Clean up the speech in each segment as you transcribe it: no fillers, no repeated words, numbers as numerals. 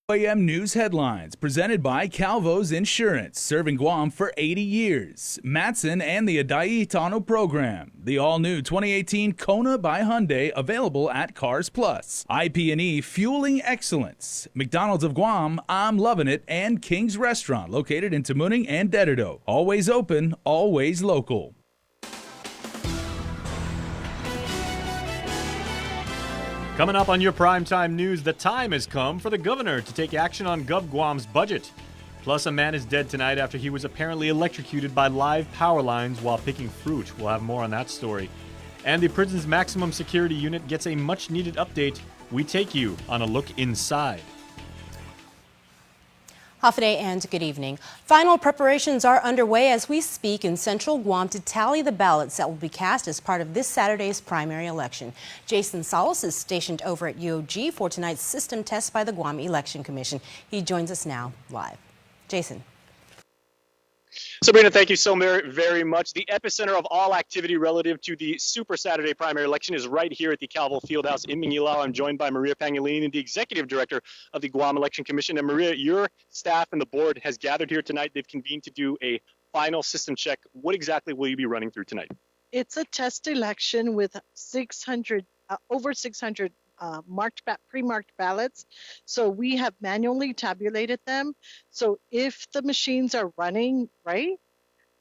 KUAM News Headlines, presented by Calvo's Insurance, serving Guam for 80 years. Matson and the Adai Tano program. The all-new 2018 Kona by Hyundai, available at Cars Plus. IP&E, fueling excellence. McDonald's of Guam, I'm loving it, and King's Restaurant, located in Tamuning and Dededo. Always open, always local. Coming up on your primetime news, the time has come for the governor to take action on GovGuam's budget. Plus, a man is dead tonight after he was apparently electrocuted by live power lines while picking fruit. We'll have more on that story. And the prison's maximum security unit gets a much-needed update. We take you on a look inside. Hafaday and good evening. Final preparations are underway as we speak in central Guam to tally the ballots that will be cast as part of this Saturday's primary election. Jason Salas is stationed over at UOG for tonight's system test by the Guam Election Commission. He joins us now live. Jason. Sabrina, thank you so very much. The epicenter of all activity relative to the Super Saturday primary election is right here at the Calvo Fieldhouse in Mingilao. I'm joined by Maria Pangilinan, the Executive Director of the Guam Election Commission. And Maria, your staff and the board has gathered here tonight. They've convened to do a final system check. What exactly will you be running through tonight? It's a test election with over 600 pre-marked ballots. So we have manually tabulated them. So if the machines are running right,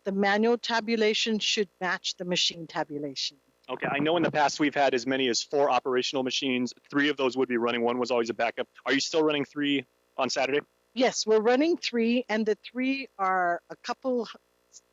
the manual tabulation should match the machine tabulation. Okay, I know in the past we've had as many as 4 operational machines. 3 of those would be running. 1 was always a backup. Are you still running 3 on Saturday? Yes, we're running 3, and the 3 are a couple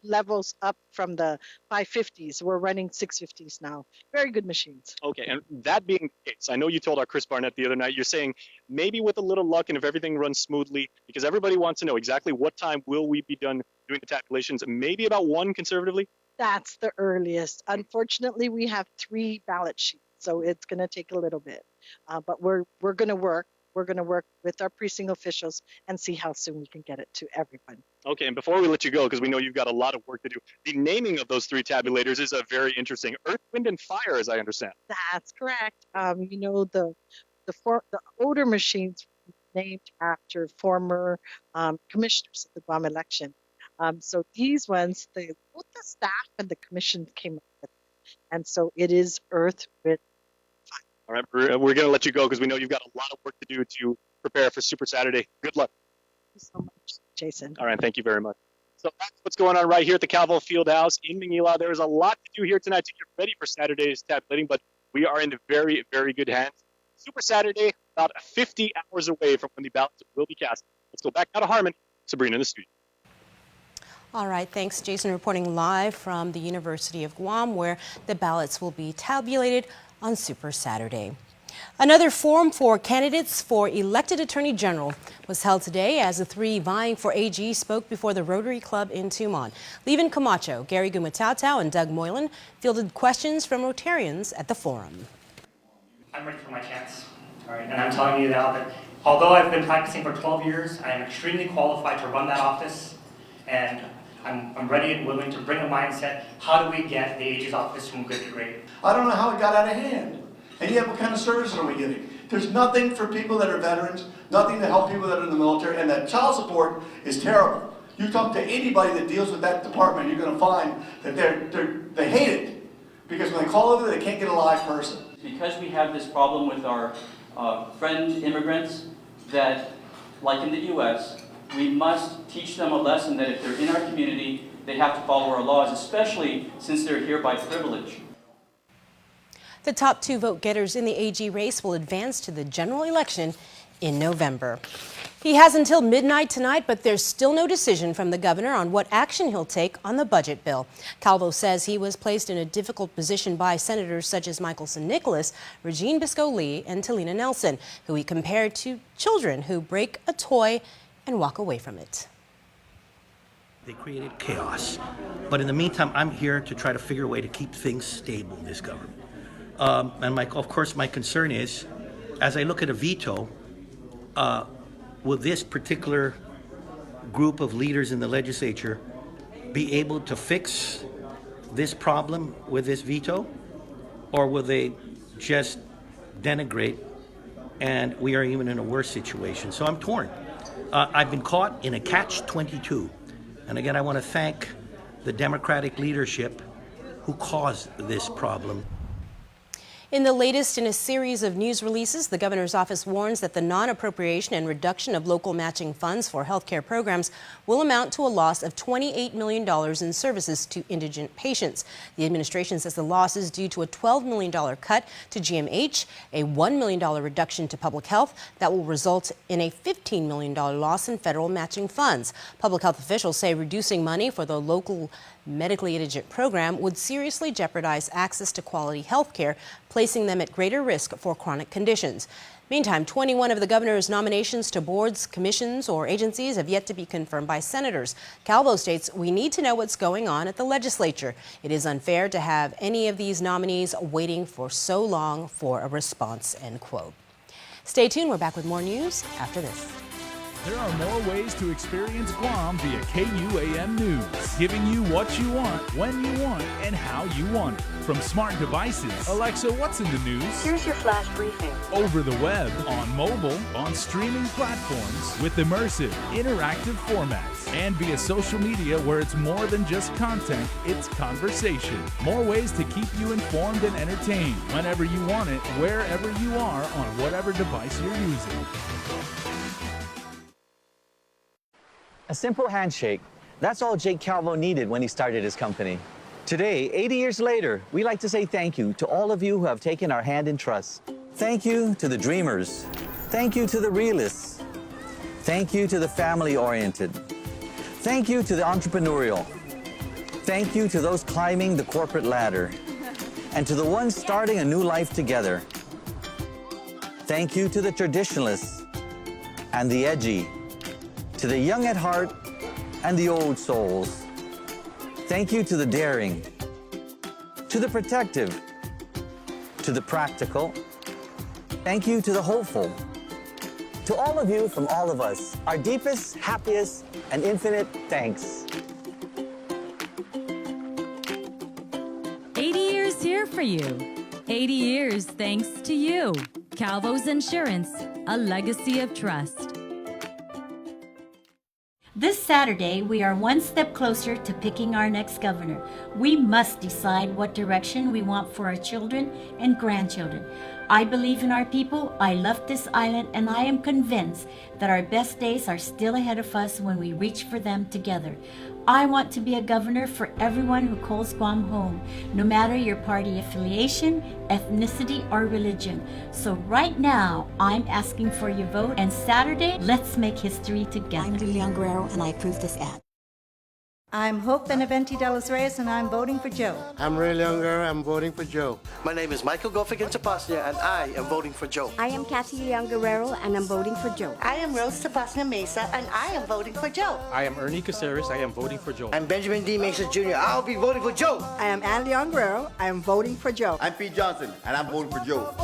levels up from the 550s. We're running 650s now. Very good machines. Okay, and that being the case, I know you told our Chris Barnett the other night, you're saying maybe with a little luck and if everything runs smoothly, because everybody wants to know exactly what time will we be done doing the tabulations, maybe about 1 conservatively? That's the earliest. Unfortunately, we have 3 ballot sheets, so it's going to take a little bit. But we're going to work. We're going to work with our precinct officials and see how soon we can get it to everyone. Okay, and before we let you go, because we know you've got a lot of work to do, the naming of those 3 tabulators is a very interesting. Earth, Wind, and Fire, as I understand. That's correct. The older machines were named after former commissioners of the Guam election. So these ones, both the staff and the commission came up with it. And so it is Earth, Wind, All right, we're going to let you go because we know you've got a lot of work to do to prepare for Super Saturday. Good luck. Thank you so much, Jason. All right, thank you very much. So that's what's going on right here at the Calvo Fieldhouse in Mingilao. There is a lot to do here tonight to get ready for Saturday's tabulating, but we are in very, very good hands. Super Saturday, about 50 hours away from when the ballots will be cast. Let's go back now to Harmon. Sabrina in the studio. All right, thanks, Jason, reporting live from the University of Guam, where the ballots will be tabulated on Super Saturday. Another forum for candidates for elected Attorney General was held today as the 3 vying for AG spoke before the Rotary Club in Tumon. Levin Camacho, Gary Gumatao, and Doug Moylan fielded questions from Rotarians at the forum. I'm ready for my chance, all right? And I'm telling you now that although I've been practicing for 12 years, I am extremely qualified to run that office, and I'm ready and willing to bring a mindset. How do we get the AG's office from good to great? I don't know how it got out of hand. And yet, what kind of services are we getting? There's nothing for people that are veterans, nothing to help people that are in the military, and that child support is terrible. You talk to anybody that deals with that department, you're going to find that they hate it. Because when they call over there, they can't get a live person. Because we have this problem with our friend immigrants that, like in the U.S., we must teach them a lesson that if they're in our community, they have to follow our laws, especially since they're here by privilege. The top 2 vote-getters in the AG race will advance to the general election in November. He has until midnight tonight, but there's still no decision from the governor on what action he'll take on the budget bill. Calvo says he was placed in a difficult position by senators such as Michelson Nicholas, Regine Biscoe-Lee, and Talina Nelson, who he compared to children who break a toy and walk away from it. They created chaos. But in the meantime, I'm here to try to figure a way to keep things stable in this government. And of course, my concern is, as I look at a veto, will this particular group of leaders in the legislature be able to fix this problem with this veto? Or will they just denigrate and we are even in a worse situation. So I'm torn. I've been caught in a catch-22. And again, I want to thank the Democratic leadership who caused this problem. In the latest in a series of news releases, the governor's office warns that the non-appropriation and reduction of local matching funds for healthcare programs will amount to a loss of $28 million in services to indigent patients. The administration says the loss is due to a $12 million cut to GMH, a $1 million reduction to public health that will result in a $15 million loss in federal matching funds. Public health officials say reducing money for the local medically indigent program would seriously jeopardize access to quality health care, placing them at greater risk for chronic conditions. Meantime, 21 of the governor's nominations to boards, commissions, or agencies have yet to be confirmed by senators. Calvo states, "We need to know what's going on at the legislature. It is unfair to have any of these nominees waiting for so long for a response," end quote. Stay tuned. We're back with more news after this. There are more ways to experience Guam via KUAM News, giving you what you want, when you want, and how you want it. From smart devices, Alexa, what's in the news? Here's your flash briefing. Over the web, on mobile, on streaming platforms, with immersive, interactive formats, and via social media where it's more than just content, it's conversation. More ways to keep you informed and entertained whenever you want it, wherever you are, on whatever device you're using. A simple handshake. That's all Jake Calvo needed when he started his company. Today, 80 years later, we like to say thank you to all of you who have taken our hand in trust. Thank you to the dreamers. Thank you to the realists. Thank you to the family-oriented. Thank you to the entrepreneurial. Thank you to those climbing the corporate ladder. And to the ones starting a new life together. Thank you to the traditionalists and the edgy. To the young at heart and the old souls. Thank you to the daring, to the protective, to the practical. Thank you to the hopeful. To all of you from all of us, our deepest, happiest, and infinite thanks. 80 years here for you. 80 years thanks to you. Calvo's Insurance, a legacy of trust. This Saturday, we are one step closer to picking our next governor. We must decide what direction we want for our children and grandchildren. I believe in our people, I love this island, and I am convinced that our best days are still ahead of us when we reach for them together. I want to be a governor for everyone who calls Guam home, no matter your party affiliation, ethnicity, or religion. So right now, I'm asking for your vote, and Saturday, let's make history together. I'm Lilian Guerrero, and I approve this ad. I'm Hope Benavente de los Reyes, and I'm voting for Joe. I'm Ray Younger, I'm voting for Joe. My name is Michael Gofigan Tapasnia, and I am voting for Joe. I am Kathy Leon Guerrero, and I'm voting for Joe. I am Rose Tapasnia Mesa, and I am voting for Joe. I am Ernie Caceres, I am voting for Joe. I'm Benjamin D. Mesa Jr., I'll be voting for Joe. I am Ann Leon Guerrero, I am voting for Joe. I'm Pete Johnson, and I'm voting for Joe.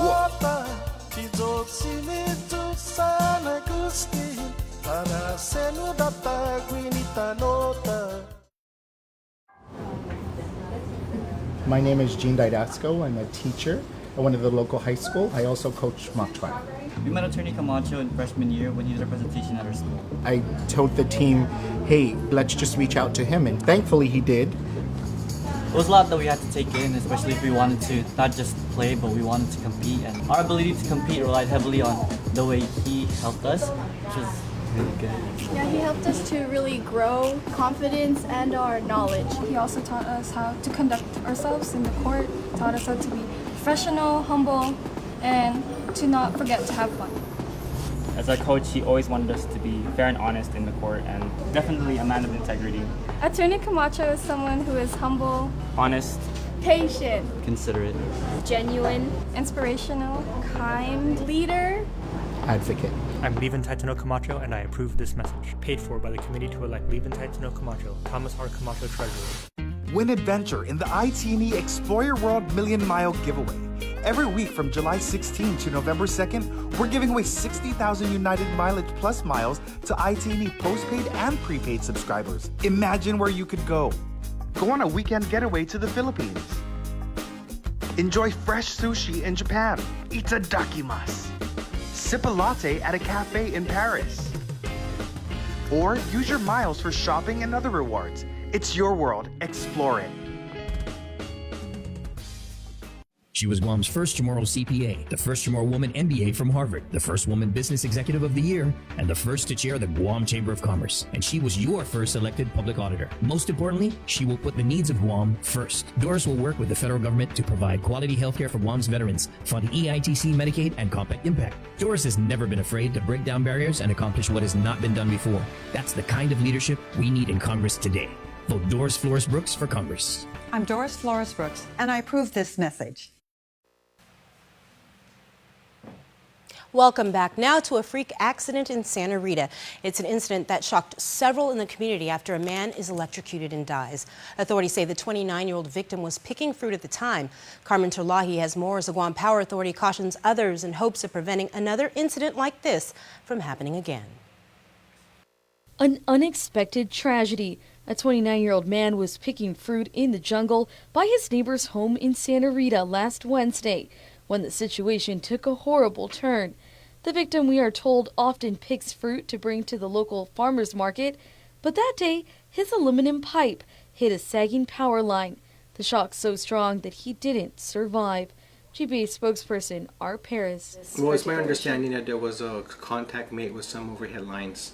My name is Gene Didasco. I'm a teacher at one of the local high school. I also coach mock trial. We met Attorney Camacho in freshman year when he did a presentation at our school. I told the team, hey, let's just reach out to him, and thankfully he did. It was a lot that we had to take in, especially if we wanted to not just play, but we wanted to compete. And our ability to compete relied heavily on the way he helped us, which was really good. Yeah, he helped us to really grow confidence and our knowledge. He also taught us how to conduct ourselves in the court, taught us how to be professional, humble, and to not forget to have fun. As our coach, he always wanted us to be fair and honest in the court, and definitely a man of integrity. Attorney Camacho is someone who is humble, honest, patient, considerate, genuine, inspirational, kind, leader, advocate. I'm Levan Taitano Camacho, and I approve this message. Paid for by the committee to elect Levan Taitano Camacho, Thomas R. Camacho Treasurer. Win adventure in the ITNE Explore Your World Million Mile Giveaway. Every week from July 16 to November 2nd, we're giving away 60,000 United Mileage Plus miles to ITNE postpaid and prepaid subscribers. Imagine where you could go. Go on a weekend getaway to the Philippines. Enjoy fresh sushi in Japan. Itadakimasu. sip a latte at a cafe in Paris. Or use your miles for shopping and other rewards. It's your world. Explore it. She was Guam's first Chamorro CPA, the first Chamorro woman MBA from Harvard, the first woman Business Executive of the Year, and the first to chair the Guam Chamber of Commerce. And she was your first elected public auditor. Most importantly, she will put the needs of Guam first. Doris will work with the federal government to provide quality healthcare for Guam's veterans, fund EITC, Medicaid, and Compact Impact. Doris has never been afraid to break down barriers and accomplish what has not been done before. That's the kind of leadership we need in Congress today. Vote Doris Flores Brooks for Congress. I'm Doris Flores Brooks, and I approve this message. Welcome back now to a freak accident in Santa Rita. It's an incident that shocked several in the community after a man is electrocuted and dies. Authorities say the 29-year-old victim was picking fruit at the time. Carmen Terlahi has more as the Guam Power Authority cautions others in hopes of preventing another incident like this from happening again. An unexpected tragedy. A 29-year-old man was picking fruit in the jungle by his neighbor's home in Santa Rita last Wednesday, when the situation took a horrible turn. The victim, we are told, often picks fruit to bring to the local farmer's market, but that day his aluminum pipe hit a sagging power line. The shock so strong that he didn't survive. GPA spokesperson Art Paris. Well, it's my understanding that there was a contact made with some overhead lines.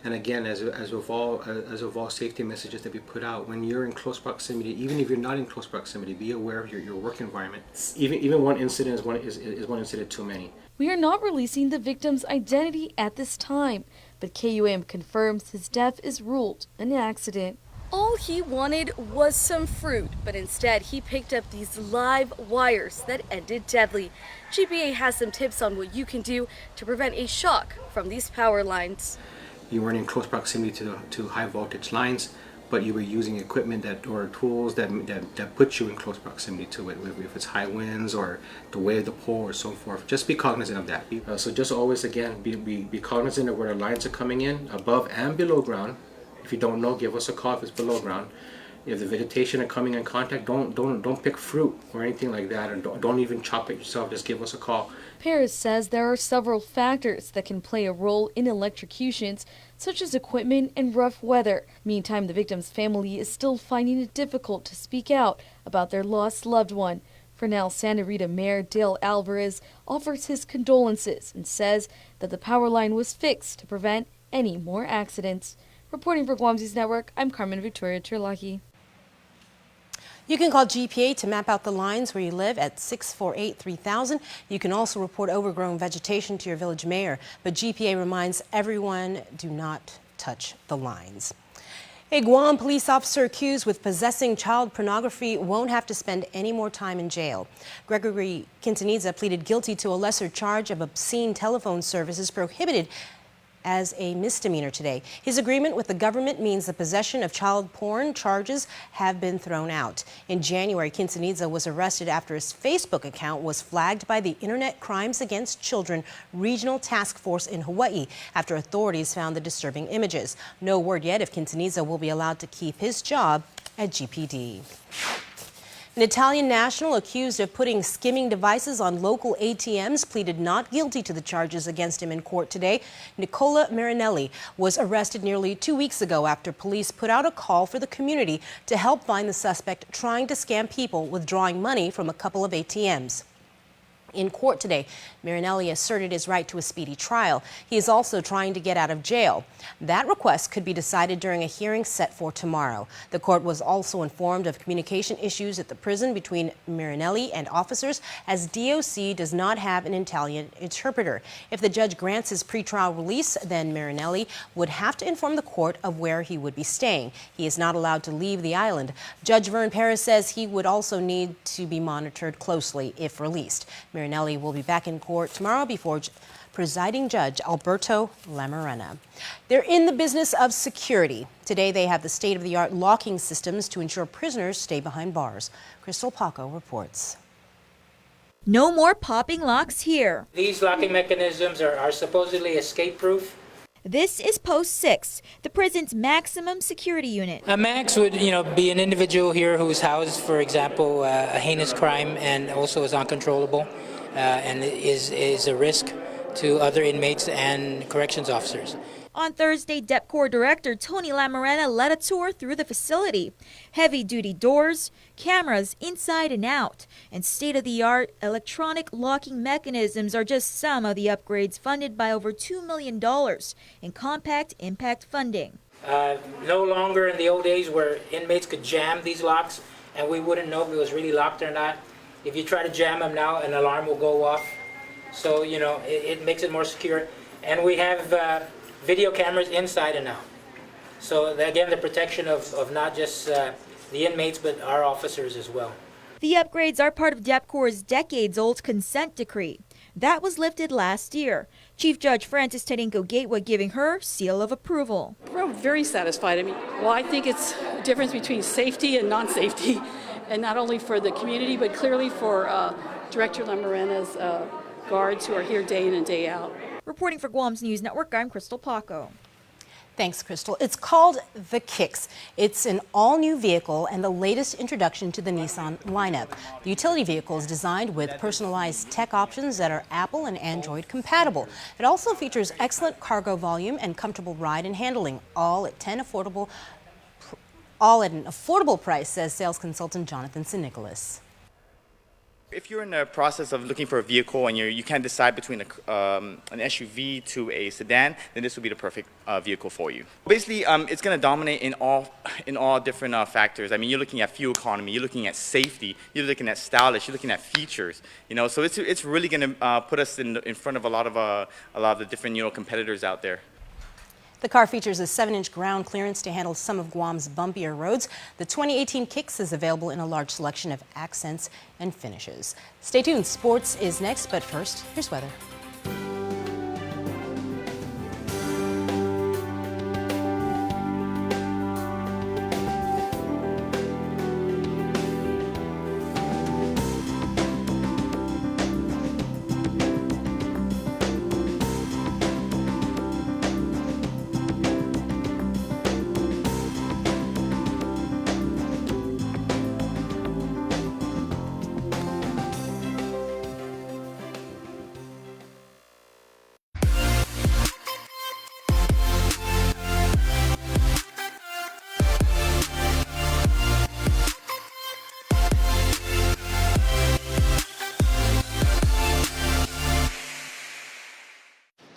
And again, as with all safety messages that we put out, when you're in close proximity, even if you're not in close proximity, be aware of your work environment. Even one incident is one incident too many. We are not releasing the victim's identity at this time, but KUAM confirms his death is ruled an accident. All he wanted was some fruit, but instead he picked up these live wires that ended deadly. GPA has some tips on what you can do to prevent a shock from these power lines. You weren't in close proximity to high voltage lines, but you were using equipment or tools that put you in close proximity to it, if it's high winds or the way of the pole or so forth. Just be cognizant of that. So just always, again, be cognizant of where the lines are coming in, above and below ground. If you don't know, give us a call if it's below ground. If the vegetation are coming in contact, don't pick fruit or anything like that, and don't even chop it yourself. Just give us a call. Paris says there are several factors that can play a role in electrocutions, such as equipment and rough weather. Meantime, the victim's family is still finding it difficult to speak out about their lost loved one. For now, Santa Rita Mayor Dale Alvarez offers his condolences and says that the power line was fixed to prevent any more accidents. Reporting for Guam News Network, I'm Carmen Victoria Terlahi. You can call GPA to map out the lines where you live at 648-3000. You can also report overgrown vegetation to your village mayor. But GPA reminds everyone, do not touch the lines. A Guam police officer accused with possessing child pornography won't have to spend any more time in jail. Gregory Quintanilla pleaded guilty to a lesser charge of obscene telephone services prohibited as a misdemeanor today. His agreement with the government means the possession of child porn charges have been thrown out. In January, Quintanilla was arrested after his Facebook account was flagged by the Internet Crimes Against Children Regional Task Force in Hawaii after authorities found the disturbing images. No word yet if Quintanilla will be allowed to keep his job at GPD. An Italian national accused of putting skimming devices on local ATMs pleaded not guilty to the charges against him in court today. Nicola Marinelli was arrested nearly 2 weeks ago after police put out a call for the community to help find the suspect trying to scam people withdrawing money from a couple of ATMs. In court today, Marinelli asserted his right to a speedy trial. He is also trying to get out of jail. That request could be decided during a hearing set for tomorrow. The court was also informed of communication issues at the prison between Marinelli and officers, as DOC does not have an Italian interpreter. If the judge grants his pretrial release, then Marinelli would have to inform the court of where he would be staying. He is not allowed to leave the island. Judge Vern Paris says he would also need to be monitored closely if released. Marinelli will be back in court tomorrow before presiding judge Alberto Lamarena. They're in the business of security. Today they have the state-of-the-art locking systems to ensure prisoners stay behind bars. Crystal Paco reports. No more popping locks here. These locking mechanisms are supposedly escape-proof. This is Post 6, the prison's maximum security unit. A max would, be an individual here who's housed, for example, a heinous crime and also is uncontrollable and is a risk to other inmates and corrections officers. On Thursday, DepCorps Director Tony Lamarena led a tour through the facility. Heavy-duty doors, cameras inside and out, and state-of-the-art electronic locking mechanisms are just some of the upgrades funded by over $2 million in compact impact funding. No longer in the old days where inmates could jam these locks and we wouldn't know if it was really locked or not. If you try to jam them now, an alarm will go off. So, you know, it makes it more secure. And we have video cameras inside and out. So again, the protection of not just the inmates, but our officers as well. The upgrades are part of DepCorps' decades-old consent decree. That was lifted last year. Chief Judge Francis Tarinko Gateway giving her seal of approval. We're very satisfied. I mean, well, I think it's a difference between safety and non-safety, and not only for the community, but clearly for Director Lamarena's guards who are here day in and day out. Reporting for Guam's News Network, I'm Crystal Paco. Thanks, Crystal. It's called the Kicks. It's an all-new vehicle and the latest introduction to the Nissan lineup. The utility vehicle is designed with personalized tech options that are Apple and Android compatible. It also features excellent cargo volume and comfortable ride and handling, all at an affordable price, says sales consultant Jonathan St. If you're in the process of looking for a vehicle and you can't decide between an SUV to a sedan, then this would be the perfect vehicle for you. Basically, it's going to dominate in all different factors. I mean, you're looking at fuel economy, you're looking at safety, you're looking at stylish, you're looking at features. You know, so it's really going to put us in front of a lot of the different competitors out there. The car features a 7-inch ground clearance to handle some of Guam's bumpier roads. The 2018 Kicks is available in a large selection of accents and finishes. Stay tuned. Sports is next, but first, here's weather.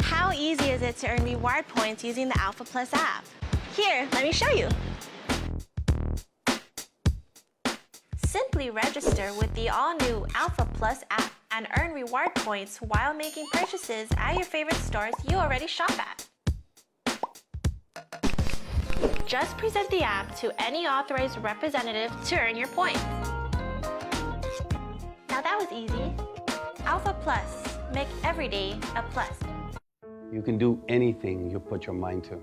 How easy is it to earn reward points using the Alpha Plus app? Here, let me show you. Simply register with the all-new Alpha Plus app and earn reward points while making purchases at your favorite stores you already shop at. Just present the app to any authorized representative to earn your points. Now that was easy. Alpha Plus, make every day a plus. You can do anything you put your mind to.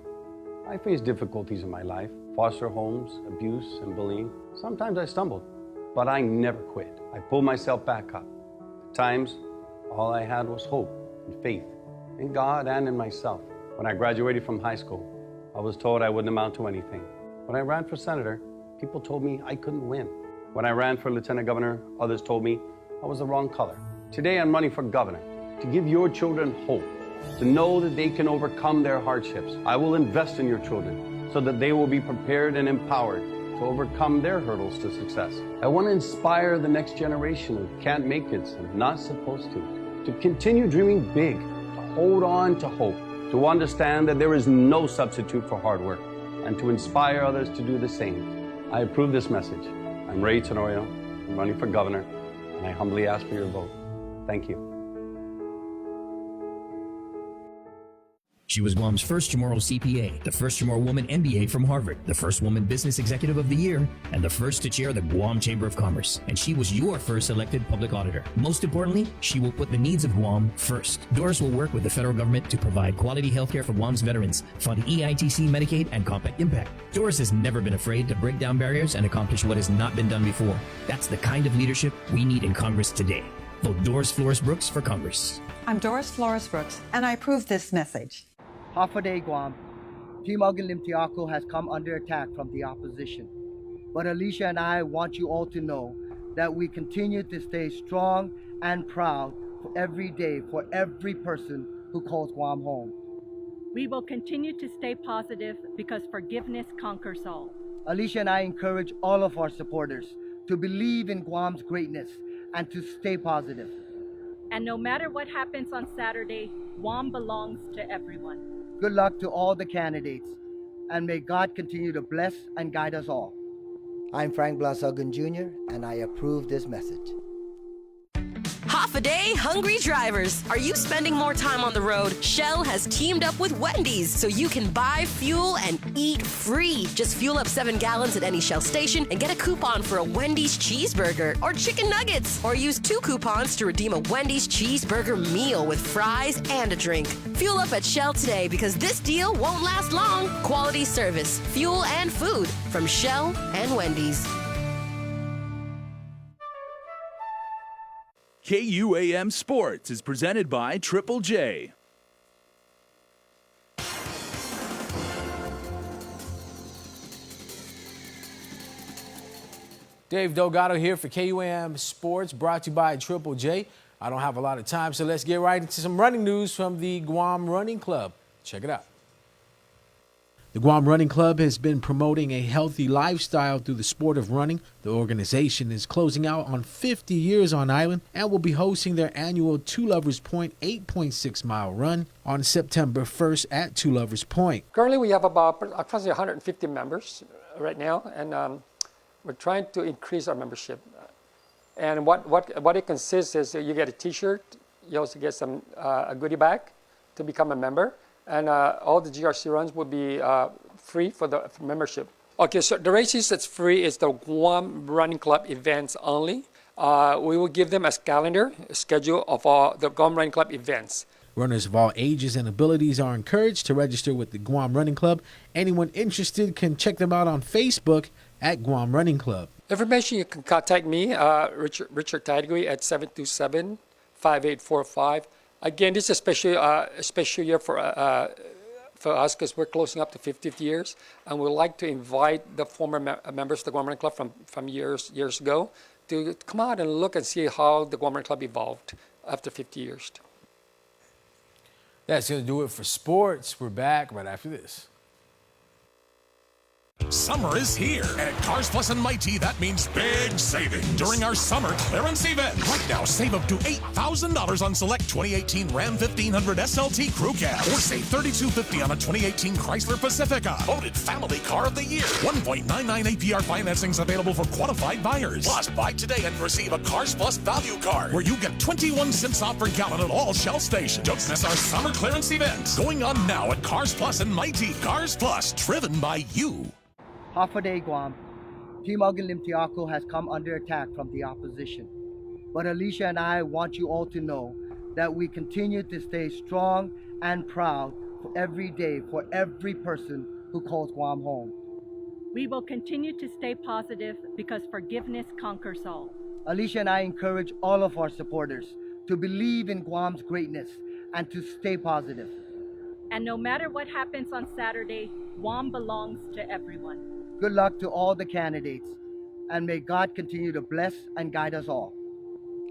I faced difficulties in my life, foster homes, abuse, and bullying. Sometimes I stumbled, but I never quit. I pulled myself back up. At times, all I had was hope and faith in God and in myself. When I graduated from high school, I was told I wouldn't amount to anything. When I ran for senator, people told me I couldn't win. When I ran for lieutenant governor, others told me I was the wrong color. Today, I'm running for governor to give your children hope, to know that they can overcome their hardships. I will invest in your children so that they will be prepared and empowered to overcome their hurdles to success. I want to inspire the next generation who can't make it and not supposed to continue dreaming big, to hold on to hope, to understand that there is no substitute for hard work, and to inspire others to do the same. I approve this message. I'm Ray Tenorio. I'm running for governor, and I humbly ask for your vote. Thank you. She was Guam's first Chamorro CPA, the first Chamorro woman MBA from Harvard, the first woman business executive of the year, and the first to chair the Guam Chamber of Commerce. And she was your first elected public auditor. Most importantly, she will put the needs of Guam first. Doris will work with the federal government to provide quality healthcare for Guam's veterans, fund EITC, Medicaid, and Compact Impact. Doris has never been afraid to break down barriers and accomplish what has not been done before. That's the kind of leadership we need in Congress today. Vote Doris Flores Brooks for Congress. I'm Doris Flores Brooks, and I approve this message. Hafaday Guam, Team Agalim Tiako has come under attack from the opposition. But Alicia and I want you all to know that we continue to stay strong and proud for every day for every person who who calls Guam home. We will continue to stay positive because forgiveness conquers all. Alicia and I encourage all of our supporters to believe in Guam's greatness and to stay positive. And no matter what happens on Saturday, Guam belongs to everyone. Good luck to all the candidates, and may God continue to bless and guide us all. I'm Frank Blasogun Jr., and I approve this message. Half a day, hungry drivers. Are you spending more time on the road? Shell has teamed up with Wendy's so you can buy fuel and eat free. Just fuel up 7 gallons at any Shell station and get a coupon for a Wendy's cheeseburger or chicken nuggets. Or use 2 coupons to redeem a Wendy's cheeseburger meal with fries and a drink. Fuel up at Shell today because this deal won't last long. Quality service, fuel and food from Shell and Wendy's. KUAM Sports is presented by Triple J. Dave Delgado here for KUAM Sports, brought to you by Triple J. I don't have a lot of time, so let's get right into some running news from the Guam Running Club. Check it out. The Guam Running Club has been promoting a healthy lifestyle through the sport of running. The organization is closing out on 50 years on island and will be hosting their annual Two Lovers Point 8.6-mile run on September 1st at Two Lovers Point. Currently, we have about approximately 150 members right now, and we're trying to increase our membership. And what it consists is you get a T-shirt, you also get some a goodie bag to become a member. And all the GRC runs will be free for the membership. Okay, so the races that's free is the Guam Running Club events only. We will give them a schedule of all the Guam Running Club events. Runners of all ages and abilities are encouraged to register with the Guam Running Club. Anyone interested can check them out on Facebook at Guam Running Club. Information, you can contact me, Richard Tidegui, at 727-5845. Again, this is a special year for us because we're closing up to 50 years, and we'd like to invite the former members of the Guam Running Club from years ago to come out and look and see how the Guam Running Club evolved after 50 years. That's going to do it for sports. We're back right after this. Summer is here, and at Cars Plus and Mighty, that means big saving during our summer clearance event. Right now, save up to $8,000 on select 2018 Ram 1500 SLT Crew Cab, or save $3,250 on a 2018 Chrysler Pacifica. Voted Family Car of the Year. 1.99 APR financing is available for qualified buyers. Plus, buy today and receive a Cars Plus value card, where you get 21 cents off per gallon at all Shell stations. Don't miss our summer clearance event, going on now at Cars Plus and Mighty. Cars Plus, driven by you. Half a day, Guam. Team Limtiaco has come under attack from the opposition. But Alicia and I want you all to know that we continue to stay strong and proud for every day for every person who calls Guam home. We will continue to stay positive because forgiveness conquers all. Alicia and I encourage all of our supporters to believe in Guam's greatness and to stay positive. And no matter what happens on Saturday, Guam belongs to everyone. Good luck to all the candidates, and may God continue to bless and guide us all.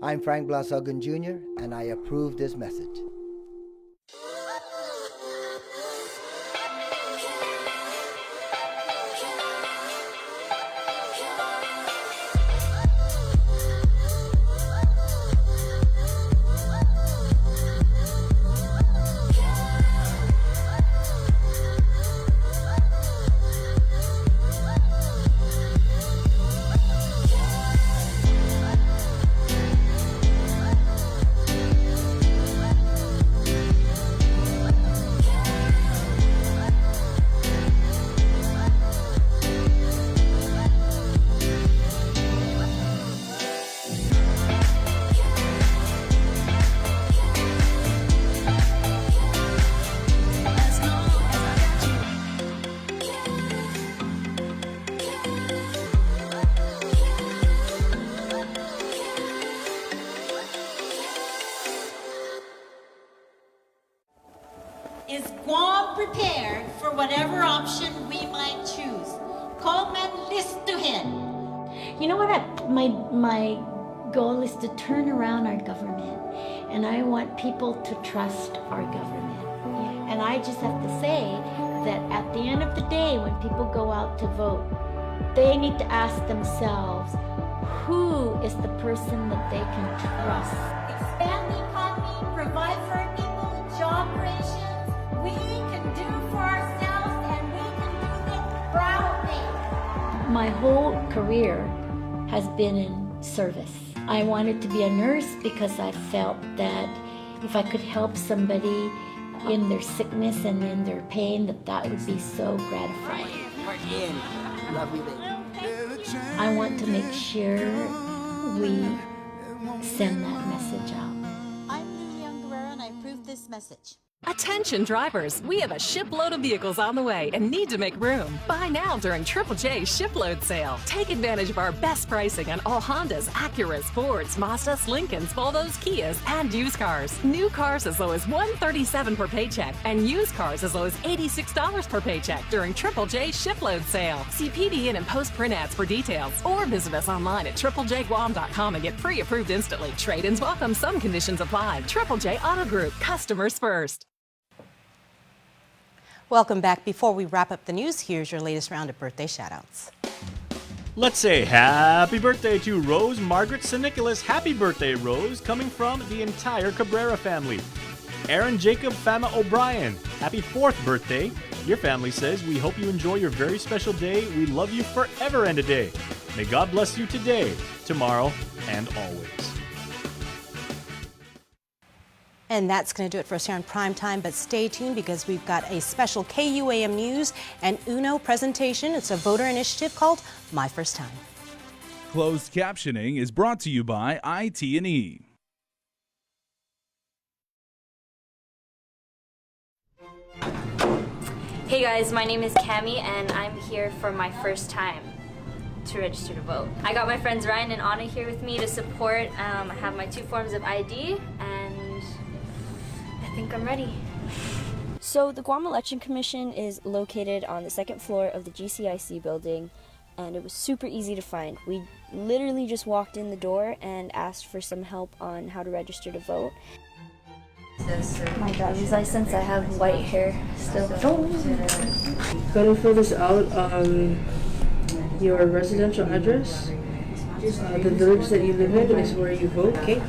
I'm Frank Blasogun Jr., and I approve this message. Is Guam prepared for whatever option we might choose? Coleman, list to him. You know what? My goal is to turn around our government, and I want people to trust our government. And I just have to say that at the end of the day, when people go out to vote, they need to ask themselves, who is the person that they can trust? Expand the economy, provide for our people, job creations. We can do for ourselves, and we can do it proudly. My whole career has been in service. I wanted to be a nurse because I felt that if I could help somebody in their sickness and in their pain, that would be so gratifying. I want to make sure we send that message out. I'm Lilian Guerrero, and I approve this message. Attention drivers, we have a shipload of vehicles on the way and need to make room. Buy now during Triple J's shipload sale. Take advantage of our best pricing on all Hondas, Acuras, Fords, Mazdas, Lincolns, Volvos, Kias, and used cars. New cars as low as $137 per paycheck and used cars as low as $86 per paycheck during Triple J's shipload sale. See PDN and post-print ads for details or visit us online at triplejguam.com and get pre-approved instantly. Trade-ins welcome. Some conditions apply. Triple J Auto Group. Customers first. Welcome back. Before we wrap up the news, here's your latest round of birthday shout-outs. Let's say happy birthday to Rose Margaret St. Nicholas. Happy birthday, Rose, coming from the entire Cabrera family. Aaron Jacob Fama O'Brien, happy 4th birthday. Your family says, we hope you enjoy your very special day. We love you forever and a day. May God bless you today, tomorrow, and always. And that's going to do it for us here on Prime Time, but stay tuned because we've got a special KUAM News and UNO presentation. It's a voter initiative called My First Time. Closed captioning is brought to you by IT&E. Hey guys, my name is Cami and I'm here for my first time to register to vote. I got my friends Ryan and Anna here with me to support. I have my 2 forms of ID and I think I'm ready. So the Guam Election Commission is located on the 2nd floor of the GCIC building, and it was super easy to find. We literally just walked in the door and asked for some help on how to register to vote. My driver's license, I have white hair still. Gotta fill this out, your residential address, the village that you live in is where you vote, okay?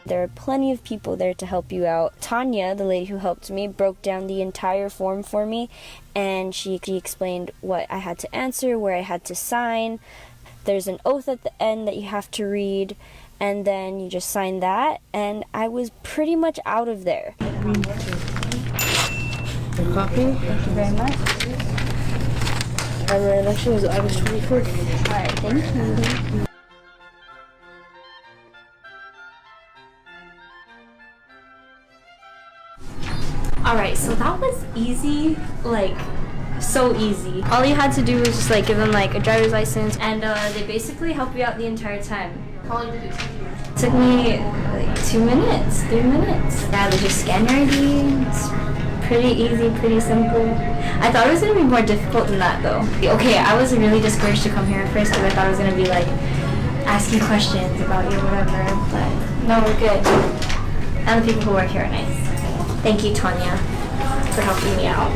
There are plenty of people there to help you out. Tanya, the lady who helped me, broke down the entire form for me, and she explained what I had to answer, where I had to sign. There's an oath at the end that you have to read, and then you just sign that, and I was pretty much out of there. Your copy. Thank you very much. Our election is August 24th. Alright, thank you. Alright, so that was easy, like so easy. All you had to do was just like give them like a driver's license and they basically help you out the entire time. How long did it take you? It took me like 2 minutes, 3 minutes. Yeah, they just scan your ID. It's pretty easy, pretty simple. I thought it was going to be more difficult than that though. Okay, I was really discouraged to come here at first because I thought it was going to be like asking questions about you or whatever, but no, we're good. And the people who work here are nice. Thank you, Tanya, for helping me out.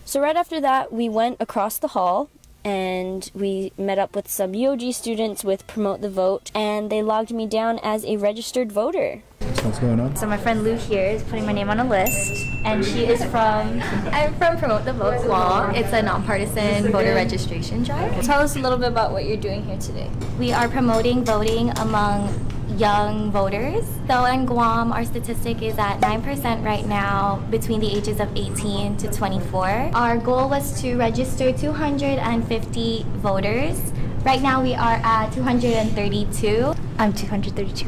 So right after that, we went across the hall and we met up with some UOG students with Promote the Vote, and they logged me down as a registered voter. What's going on? So my friend Lou here is putting my name on a list, and she is from... I'm from Promote the Vote KUAM. It's a nonpartisan voter registration drive. Tell us a little bit about what you're doing here today. We are promoting voting among young voters. So in Guam, our statistic is at 9% right now between the ages of 18 to 24. Our goal was to register 250 voters. Right now we are at 232. I'm 232.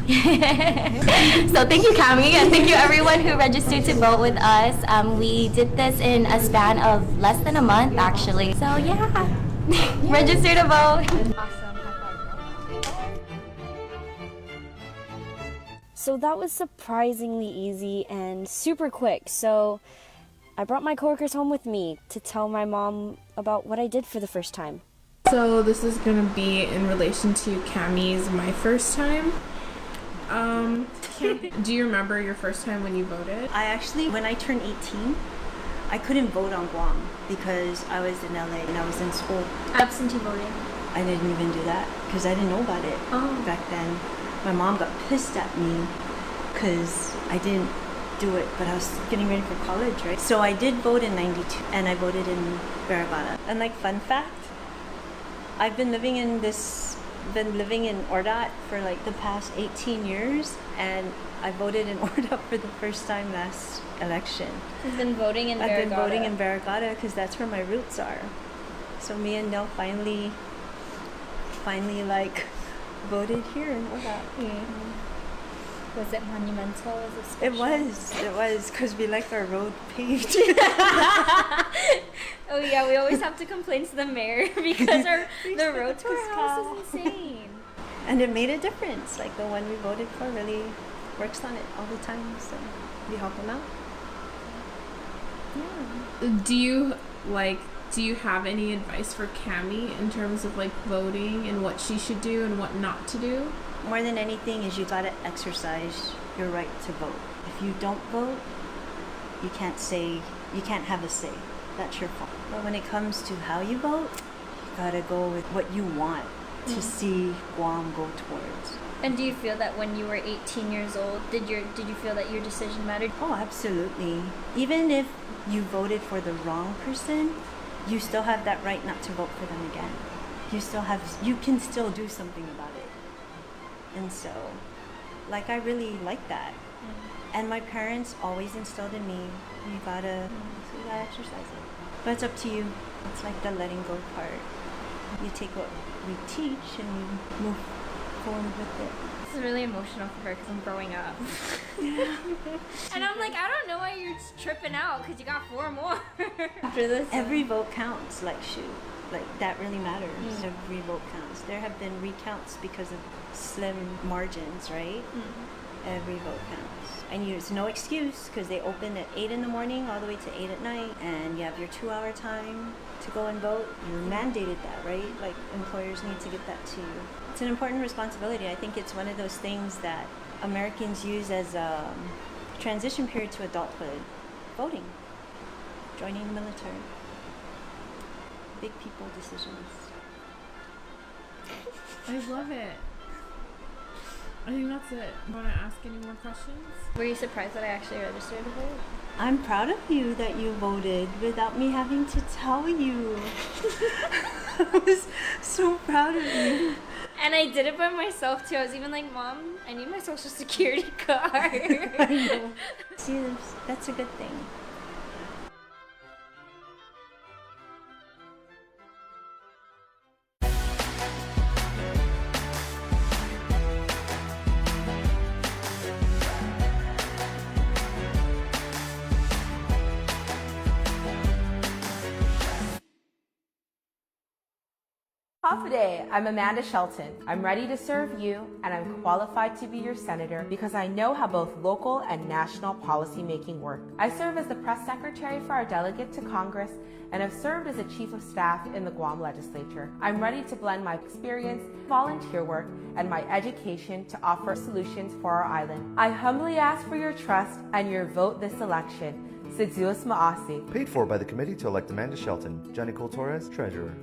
So thank you, Cami, and thank you everyone who registered to vote with us. We did this in a span of less than a month, actually. So yeah, register to vote. So that was surprisingly easy and super quick. So I brought my coworkers home with me to tell my mom about what I did for the first time. So this is going to be in relation to Cammie's My First Time. Do you remember your first time when you voted? I actually, when I turned 18, I couldn't vote on Guam because I was in LA and I was in school. Absentee voting. I didn't even do that because I didn't know about it back then. My mom got pissed at me because I didn't do it, but I was getting ready for college, right? So I did vote in 92 and I voted in Barragata. And like fun fact, I've been living in Ordat for like the past 18 years, and I voted in Ordat for the first time last election. You've been voting in Barragata? I've been voting in Barragata because that's where my roots are. So me and Nell finally like voted here in Ordat. Was it monumental? Was it special? It was, because we like our road paved. Oh yeah, we always have to complain to the mayor because the road to our house is insane. And it made a difference. Like the one we voted for really works on it all the time, so we help them out. Yeah. Do you have any advice for Cammie in terms of like voting and what she should do and what not to do? More than anything is you gotta exercise your right to vote. If you don't vote, you can't have a say. That's your fault. But when it comes to how you vote, you gotta go with what you want to see Guam go towards. And do you feel that when you were 18 years old, did you feel that your decision mattered? Oh, absolutely. Even if you voted for the wrong person, you still have that right not to vote for them again. You can still do something about it. And so, like, I really like that. And my parents always instilled in me, you gotta exercise it. But it's up to you. It's like the letting go part. You take what we teach and you move forward with it. This is really emotional for her because I'm growing up. And I'm like, I don't know why you're just tripping out because you got 4 more after this. Every vote counts, like that really matters. Every vote counts. There have been recounts because of slim margins, right? Every vote counts. And it's no excuse because they open at 8 in the morning all the way to 8 at night, and you have your 2-hour time to go and vote. You're mandated that, right? Like employers need to get that to you. It's an important responsibility. I think it's one of those things that Americans use as a transition period to adulthood. Voting, joining the military, big people decisions. I love it. I think that's it. Want to ask any more questions? Were you surprised that I actually registered to vote? I'm proud of you that you voted without me having to tell you. I was so proud of you. And I did it by myself too. I was even like, Mom, I need my social security card. I know. See, that's a good thing. Half a day. I'm Amanda Shelton. I'm ready to serve you, and I'm qualified to be your senator because I know how both local and national policy making work. I serve as the press secretary for our delegate to Congress and have served as a chief of staff in the Guam legislature. I'm ready to blend my experience, volunteer work, and my education to offer solutions for our island. I humbly ask for your trust and your vote this election. Sidzius Maasi. Paid for by the committee to elect Amanda Shelton. Johnny Cole Torres, treasurer.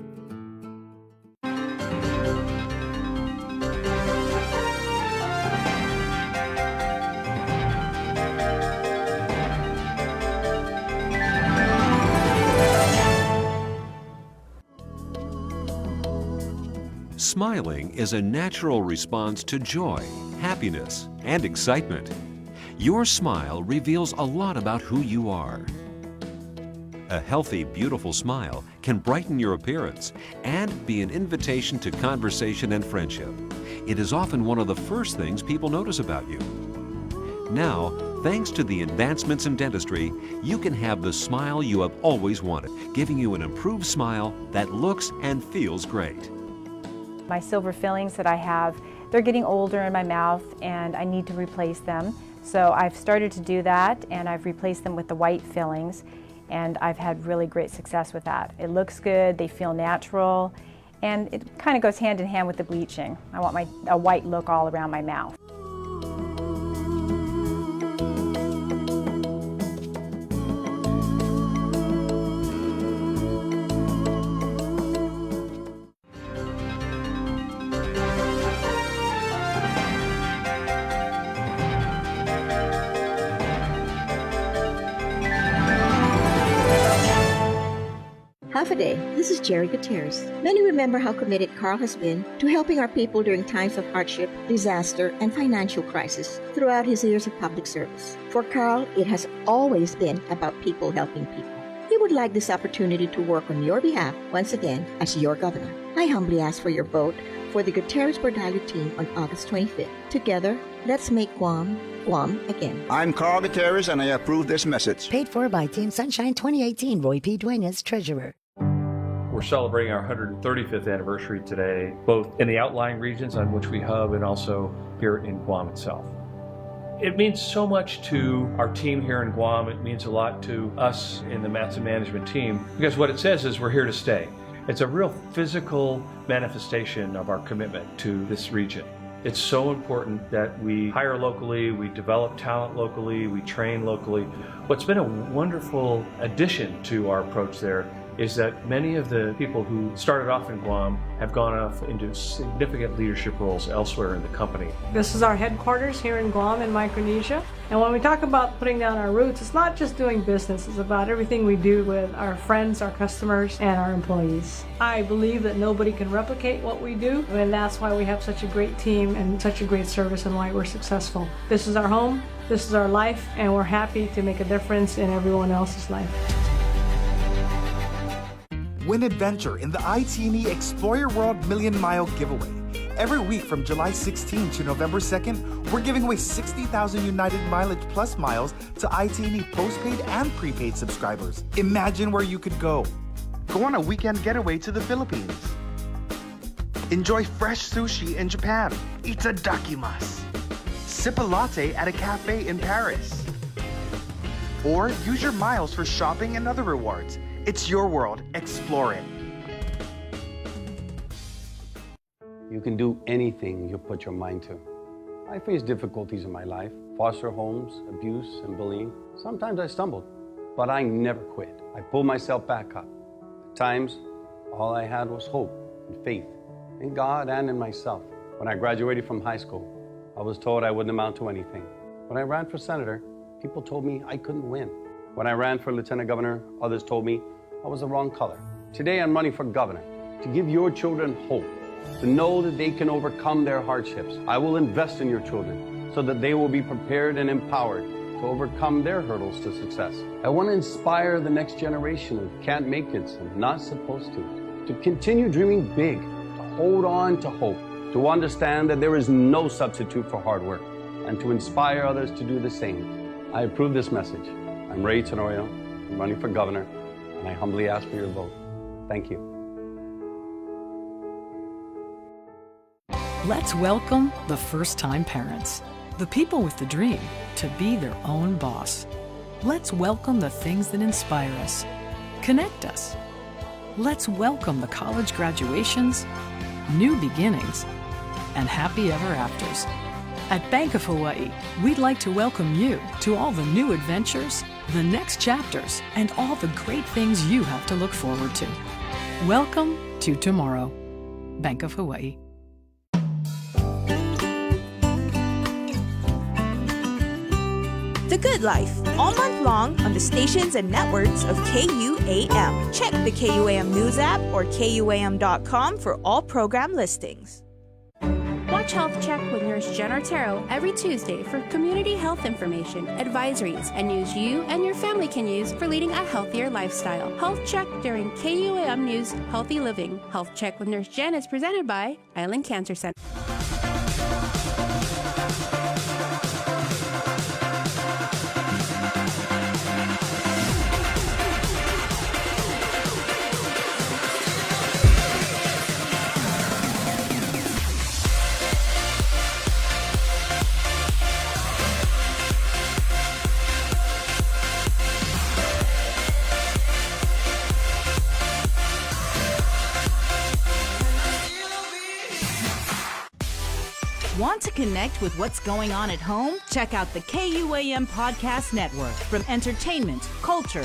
Smiling is a natural response to joy, happiness, and excitement. Your smile reveals a lot about who you are. A healthy, beautiful smile can brighten your appearance and be an invitation to conversation and friendship. It is often one of the first things people notice about you. Now, thanks to the advancements in dentistry, you can have the smile you have always wanted, giving you an improved smile that looks and feels great. My silver fillings that I have, they're getting older in my mouth and I need to replace them. So I've started to do that and I've replaced them with the white fillings and I've had really great success with that. It looks good, they feel natural, and it kind of goes hand in hand with the bleaching. I want a white look all around my mouth. Half a day. This is Jerry Gutierrez. Many remember how committed Carl has been to helping our people during times of hardship, disaster, and financial crisis throughout his years of public service. For Carl, it has always been about people helping people. He would like this opportunity to work on your behalf once again as your governor. I humbly ask for your vote for the Gutierrez-Bordallo team on August 25th. Together, let's make Guam again. I'm Carl Gutierrez, and I approve this message. Paid for by Team Sunshine 2018, Roy P. Duenas, Treasurer. We're celebrating our 135th anniversary today, both in the outlying regions on which we hub and also here in Guam itself. It means so much to our team here in Guam. It means a lot to us in the Matson management team, because what it says is we're here to stay. It's a real physical manifestation of our commitment to this region. It's so important that we hire locally, we develop talent locally, we train locally. What's been a wonderful addition to our approach there is that many of the people who started off in Guam have gone off into significant leadership roles elsewhere in the company. This is our headquarters here in Guam in Micronesia. And when we talk about putting down our roots, it's not just doing business, it's about everything we do with our friends, our customers, and our employees. I believe that nobody can replicate what we do, and that's why we have such a great team and such a great service and why we're successful. This is our home, this is our life, and we're happy to make a difference in everyone else's life. Win adventure in the IT&E Explore Your World Million Mile Giveaway. Every week from July 16 to November 2nd, we're giving away 60,000 United Mileage Plus miles to IT&E postpaid and prepaid subscribers. Imagine where you could go. Go on a weekend getaway to the Philippines. Enjoy fresh sushi in Japan. Itadakimasu. Sip a latte at a cafe in Paris. Or use your miles for shopping and other rewards. It's your world. Explore it. You can do anything you put your mind to. I faced difficulties in my life, foster homes, abuse, and bullying. Sometimes I stumbled, but I never quit. I pulled myself back up. At times, all I had was hope and faith in God and in myself. When I graduated from high school, I was told I wouldn't amount to anything. When I ran for senator, people told me I couldn't win. When I ran for lieutenant governor, others told me I was the wrong color. Today I'm running for governor to give your children hope, to know that they can overcome their hardships. I will invest in your children so that they will be prepared and empowered to overcome their hurdles to success. I want to inspire the next generation of can't make it and not supposed to continue dreaming big, to hold on to hope, to understand that there is no substitute for hard work, and to inspire others to do the same. I approve this message. I'm Ray Tenorio. I'm running for governor, and I humbly ask for your vote. Thank you. Let's welcome the first-time parents, the people with the dream to be their own boss. Let's welcome the things that inspire us, connect us. Let's welcome the college graduations, new beginnings, and happy ever afters. At Bank of Hawaii, we'd like to welcome you to all the new adventures, the next chapters, and all the great things you have to look forward to. Welcome to tomorrow. Bank of Hawaii. The Good Life, all month long on the stations and networks of KUAM. Check the KUAM News app or KUAM.com for all program listings. Watch Health Check with Nurse Jen Artero every Tuesday for community health information, advisories, and news you and your family can use for leading a healthier lifestyle. Health Check during KUAM News Healthy Living. Health Check with Nurse Jen is presented by Island Cancer Center. Want to connect with what's going on at home? Check out the KUAM Podcast Network. From entertainment, culture,